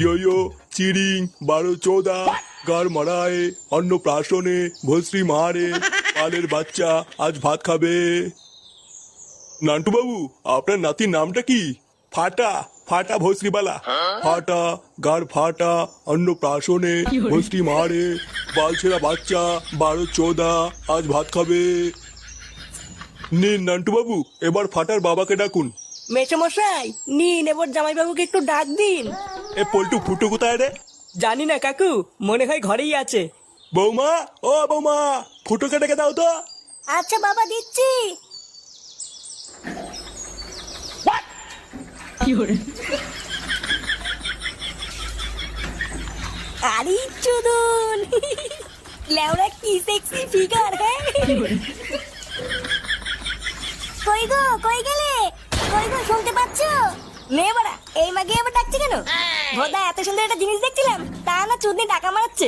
ইয়ো চিরিং 12-14 গার মারায় অন্নপ্রাশনে ভস্রী মারে পালের বাচ্চা আজ ভাত খাবে। নান্টু বাবু, আপনার নাতির নামটা কি? ফাটা ফাটা ভস্রীবালা। ফাটা গার ফাটা অন্নপ্রাশনে ভস্রী মারে বালছেরা বাচ্চা 12-14 আজ ভাত খাবে। নিন নান্টু বাবু, এবার ফাটার বাবাকে ডাকুন। মেসমশাই নিন, এবার জামাইবাবুকে একটু ডাক দিন। এ পল্টু ফুটু কোথায় রে? জানি না কাকু, মনে হয় ঘরেই আছে। বৌমা, ও বৌমা, ফুটুকে ডেকে দাও তো। আচ্ছা বাবা, দিচ্ছি। আরে চুদুন, লেওরা কি সেক্সি ফিগার। হ্যাঁ, কই গো, কই গেলে? কই গো, শুনতে পাচ্ছ? নে বাড়া, এই মাগে আবার ডাকছে কেন? ভোদা, এত সুন্দর একটা জিনিস দেখছিলাম, তা না চুদনি টাকা মারাচ্ছে।